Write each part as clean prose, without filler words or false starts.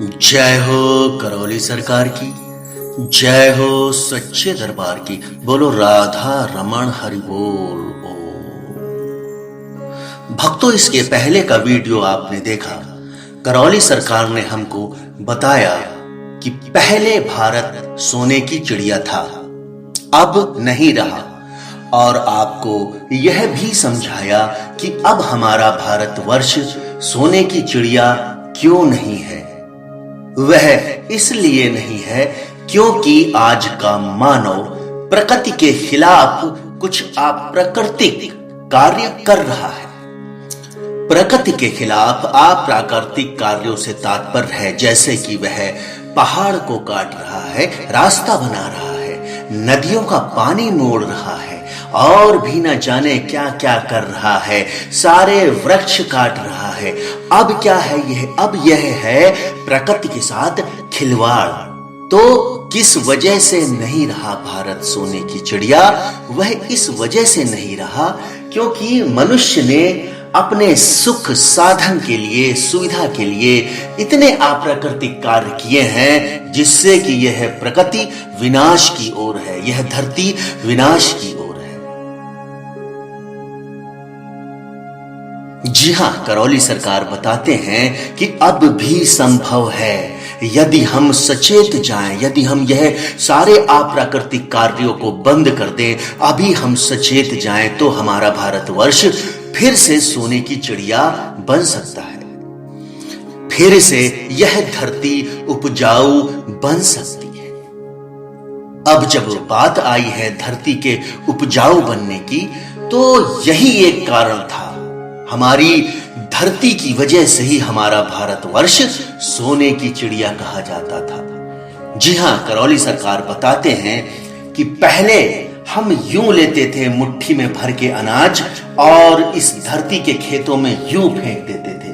जय हो करौली सरकार की। जय हो सच्चे दरबार की। बोलो राधा रमण हरि बोल। भक्तों, इसके पहले का वीडियो आपने देखा। करौली सरकार ने हमको बताया कि पहले भारत सोने की चिड़िया था, अब नहीं रहा। और आपको यह भी समझाया कि अब हमारा भारतवर्ष सोने की चिड़िया क्यों नहीं है। वह इसलिए नहीं है क्योंकि आज का मानव प्रकृति के खिलाफ कुछ अप्राकृतिक कार्य कर रहा है। प्रकृति के खिलाफ अप्राकृतिक कार्यों से तात्पर्य है जैसे कि वह पहाड़ को काट रहा है, रास्ता बना रहा है, नदियों का पानी मोड़ रहा है और भी न जाने क्या क्या कर रहा है, सारे वृक्ष काट रहा है। अब क्या है यह? अब यह है प्रकृति के साथ खिलवाड़। तो किस वजह से नहीं रहा भारत सोने की चिड़िया? वह इस वजह से नहीं रहा क्योंकि मनुष्य ने अपने सुख साधन के लिए, सुविधा के लिए इतने अप्राकृतिक कार्य किए हैं जिससे कि यह प्रकृति विनाश की ओर है, यह धरती विनाश की ओर है। जी हां, करौली सरकार बताते हैं कि अब भी संभव है यदि हम सचेत जाएं, यदि हम यह सारे अप्राकृतिक कार्यों को बंद कर दें, अभी हम सचेत जाएं तो हमारा भारतवर्ष फिर से सोने की चिड़िया बन सकता है। फिर से यह धरती उपजाऊ बन सकती है। अब जब बात आई है धरती के उपजाऊ बनने की, तो यही एक कारण था। हमारी धरती की वजह से ही हमारा भारतवर्ष सोने की चिड़िया कहा जाता था। जी हां, करौली सरकार बताते हैं कि पहले हम यूं लेते थे मुट्ठी में भर के अनाज और इस धरती के खेतों में यूं फेंक देते थे।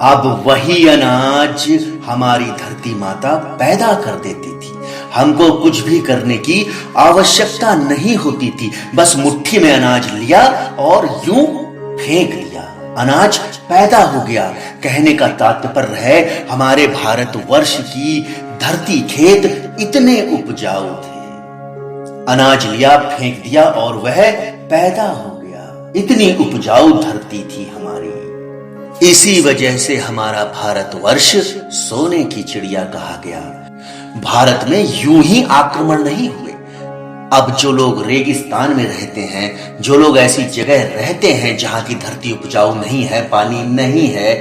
अब वही अनाज हमारी धरती माता पैदा कर देती थी। हमको कुछ भी करने की आवश्यकता नहीं होती थी, बस मुट्ठी में अनाज लिया और यूं फेंक दिया, अनाज पैदा हो गया। कहने का तात्पर्य है हमारे भारतवर्ष की धरती खेत इतने उपजाऊ थे। अनाज लिया, फेंक दिया और वह पैदा हो गया। इतनी उपजाऊ धरती थी हमारी। इसी वजह से हमारा भारतवर्ष सोने की चिड़िया कहा गया। भारत में यूं ही आक्रमण नहीं हुए। अब जो लोग रेगिस्तान में रहते हैं, जो लोग ऐसी जगह रहते हैं जहां की धरती उपजाऊ नहीं है, पानी नहीं है,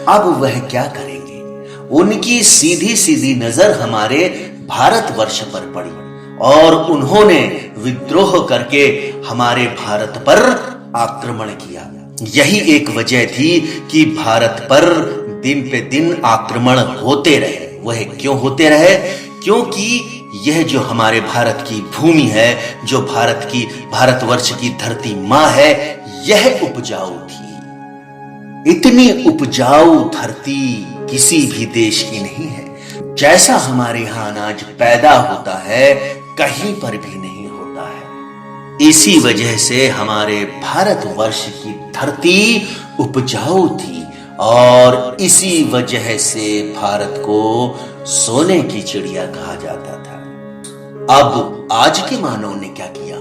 अब वह क्या करेंगे? उनकी सीधी सीधी नजर हमारे भारतवर्ष पर पड़ी और उन्होंने विद्रोह करके हमारे भारत पर आक्रमण किया। यही एक वजह थी कि भारत पर दिन पे दिन आक्रमण होते रहे। वह क्यों होते रहे? क्योंकि यह जो हमारे भारत की भूमि है, जो भारतवर्ष की धरती मां है, यह उपजाऊ थी। इतनी उपजाऊ धरती किसी भी देश की नहीं है। जैसा हमारे यहां अनाज पैदा होता है, कहीं पर भी नहीं होता है। इसी वजह से हमारे भारतवर्ष की धरती उपजाऊ थी और इसी वजह से भारत को सोने की चिड़िया कहा जाता था। अब आज के मानव ने क्या किया?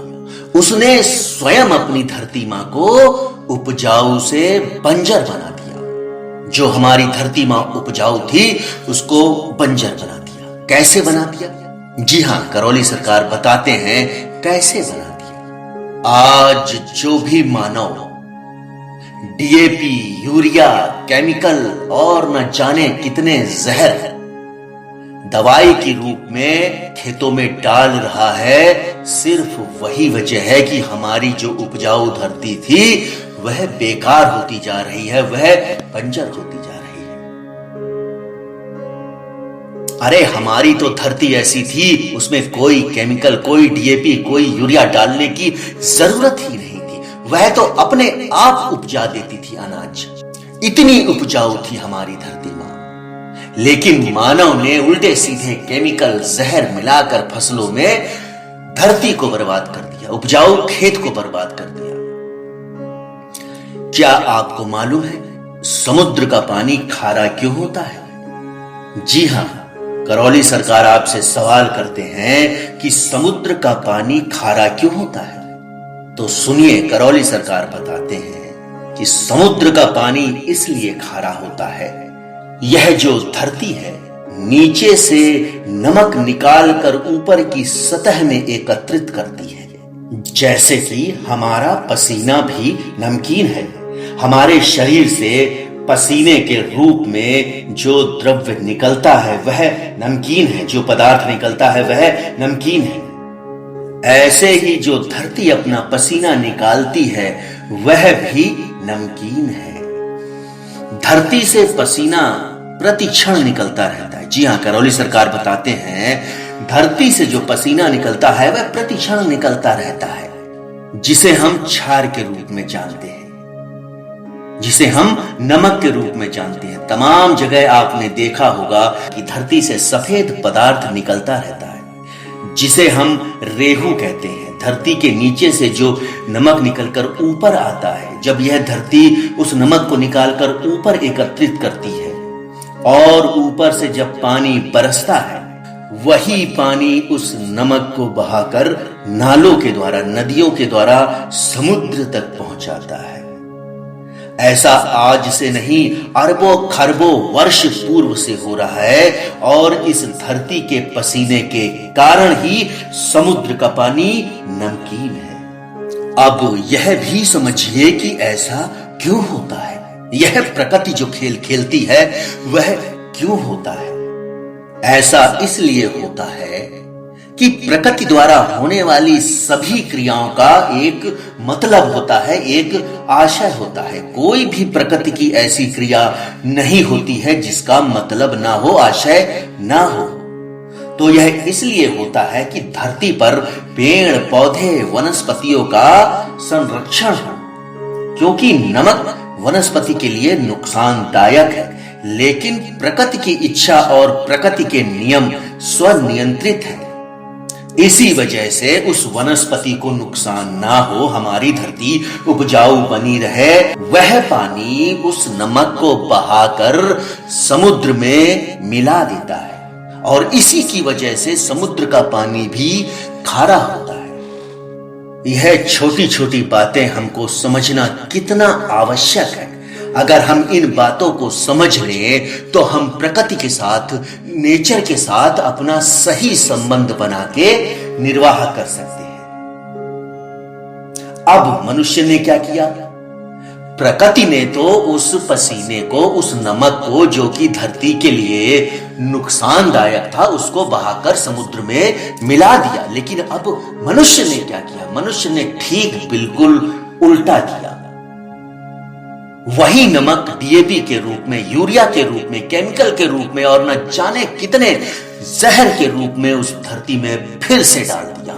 उसने स्वयं अपनी धरती मां को उपजाऊ से बंजर बना दिया। जो हमारी धरती मां उपजाऊ थी उसको बंजर बना दिया। कैसे बना दिया? जी हां, करौली सरकार बताते हैं कैसे बना दिया। आज जो भी मानव डीएपी, यूरिया, केमिकल और न जाने कितने जहर दवाई के रूप में खेतों में डाल रहा है, सिर्फ वही वजह है कि हमारी जो उपजाऊ धरती थी वह बेकार होती जा रही है, वह बंजर होती जा रही है। अरे हमारी तो धरती ऐसी थी, उसमें कोई केमिकल, कोई डीएपी, कोई यूरिया डालने की जरूरत ही नहीं थी। वह तो अपने आप उपजा देती थी अनाज। इतनी उपजाऊ थी हमारी धरती मां। लेकिन मानव ने उल्टे सीधे केमिकल, जहर मिलाकर फसलों में धरती को बर्बाद कर दिया, उपजाऊ खेत को बर्बाद कर दिया। क्या आपको मालूम है समुद्र का पानी खारा क्यों होता है? जी हां, करौली सरकार आपसे सवाल करते हैं कि समुद्र का पानी खारा क्यों होता है। तो सुनिए, करौली सरकार बताते हैं कि समुद्र का पानी इसलिए खारा होता है, यह जो धरती है नीचे से नमक निकालकर ऊपर की सतह में एकत्रित करती है। जैसे कि हमारा पसीना भी नमकीन है, हमारे शरीर से पसीने के रूप में जो द्रव्य निकलता है वह नमकीन है, जो पदार्थ निकलता है वह नमकीन है। ऐसे ही जो धरती अपना पसीना निकालती है वह भी नमकीन है। धरती से पसीना प्रति क्षण निकलता रहता है। जी हां, करौली सरकार बताते हैं धरती से जो पसीना निकलता है वह प्रति क्षण निकलता रहता है, जिसे हम क्षार के रूप में जानते हैं, जिसे हम नमक के रूप में जानते हैं। तमाम जगह आपने देखा होगा कि धरती से सफेद पदार्थ निकलता रहता है, जिसे हम रेहू कहते हैं। धरती के नीचे से जो नमक निकलकर ऊपर आता है, जब यह धरती उस नमक को निकालकर ऊपर एकत्रित करती है और ऊपर से जब पानी बरसता है, वही पानी उस नमक को बहाकर नालों के द्वारा, नदियों के द्वारा समुद्र तक पहुंचाता है। ऐसा आज से नहीं, अरबों खरबों वर्ष पूर्व से हो रहा है और इस धरती के पसीने के कारण ही समुद्र का पानी नमकीन है। अब यह भी समझिए कि ऐसा क्यों होता है। यह प्रकृति जो खेल खेलती है वह क्यों होता है। ऐसा इसलिए होता है कि प्रकृति द्वारा होने वाली सभी क्रियाओं का एक मतलब होता है, एक आशय होता है। कोई भी प्रकृति की ऐसी क्रिया नहीं होती है जिसका मतलब ना हो, आशय ना हो। तो यह इसलिए होता है कि धरती पर पेड़ पौधे वनस्पतियों का संरक्षण हो, क्योंकि नमक वनस्पति के लिए नुकसानदायक है, लेकिन प्रकृति की इच्छा और प्रकृति के नियम स्वनियंत्रित है। इसी वजह से उस वनस्पति को नुकसान ना हो, हमारी धरती उपजाऊ बनी रहे, वह पानी उस नमक को बहाकर समुद्र में मिला देता है और इसी की वजह से समुद्र का पानी भी खारा होता है। यह छोटी छोटी बातें हमको समझना कितना आवश्यक है। अगर हम इन बातों को समझ लें तो हम प्रकृति के साथ, नेचर के साथ अपना सही संबंध बना के निर्वाह कर सकते हैं। अब मनुष्य ने क्या किया? प्रकृति ने तो उस पसीने को, उस नमक को, जो कि धरती के लिए नुकसानदायक था, उसको बहाकर समुद्र में मिला दिया। लेकिन अब मनुष्य ने क्या किया? मनुष्य ने ठीक बिल्कुल उल्टा किया। वही नमक डीएपी के रूप में, यूरिया के रूप में, केमिकल के रूप में और न जाने कितने जहर के रूप में उस धरती में फिर से डाल दिया।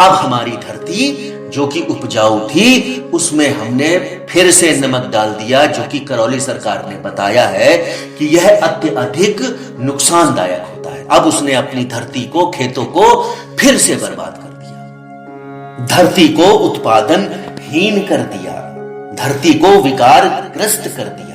अब हमारी धरती जो कि उपजाऊ थी, उसमें हमने फिर से नमक डाल दिया, जो कि करौली सरकार ने बताया है कि यह अत्यधिक नुकसानदायक होता है। अब उसने अपनी धरती को, खेतों को फिर से बर्बाद कर दिया, धरती को उत्पादनहीन कर दिया, धरती को विकारग्रस्त कर दिया।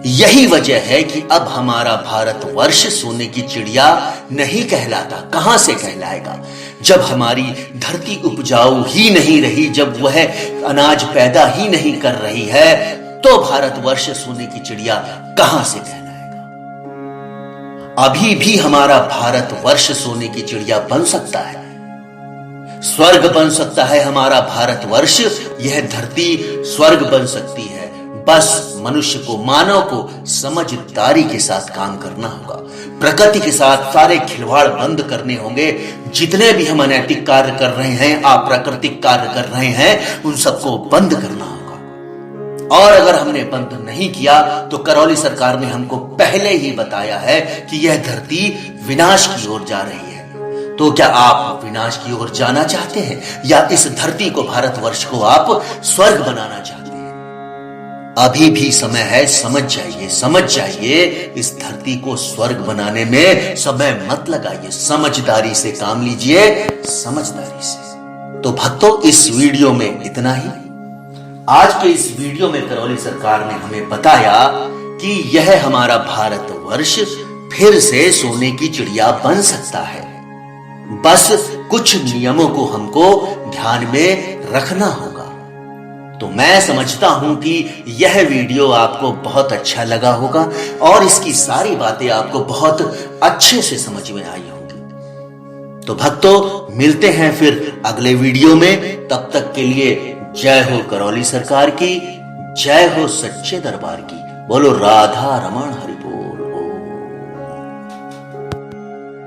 यही वजह है कि अब हमारा भारतवर्ष सोने की चिड़िया नहीं कहलाता। कहां से कहलाएगा? जब हमारी धरती उपजाऊ ही नहीं रही, जब वह अनाज पैदा ही नहीं कर रही है, तो भारतवर्ष सोने की चिड़िया कहां से कहलाएगा? अभी भी हमारा भारतवर्ष सोने की चिड़िया बन सकता है, स्वर्ग बन सकता है हमारा भारतवर्ष। यह धरती स्वर्ग बन सकती है। बस मनुष्य को, मानव को समझदारी के साथ काम करना होगा। प्रकृति के साथ सारे खिलवाड़ बंद करने होंगे। जितने भी हम अनैतिक कार्य कर रहे हैं, अप्राकृतिक कार्य कर रहे हैं, उन सबको बंद करना होगा। और अगर हमने बंद नहीं किया तो करौली सरकार ने हमको पहले ही बताया है कि यह धरती विनाश की ओर जा रही है। तो क्या आप विनाश की ओर जाना चाहते हैं, या इस धरती को, भारतवर्ष को आप स्वर्ग बनाना चाहते हैं? अभी भी समय है, समझ जाइए, समझ जाइए। इस धरती को स्वर्ग बनाने में समय मत लगाइए, समझदारी से काम लीजिए, समझदारी से। तो भक्तों, इस वीडियो में इतना ही। आज के इस वीडियो में करौली सरकार ने हमें बताया कि यह हमारा भारतवर्ष फिर से सोने की चिड़िया बन सकता है। बस कुछ नियमों को हमको ध्यान में रखना होगा। तो मैं समझता हूं कि यह वीडियो आपको बहुत अच्छा लगा होगा और इसकी सारी बातें आपको बहुत अच्छे से समझ में आई होंगी। तो भक्तों, मिलते हैं फिर अगले वीडियो में। तब तक के लिए जय हो करौली सरकार की, जय हो सच्चे दरबार की। बोलो राधा रमण हरि।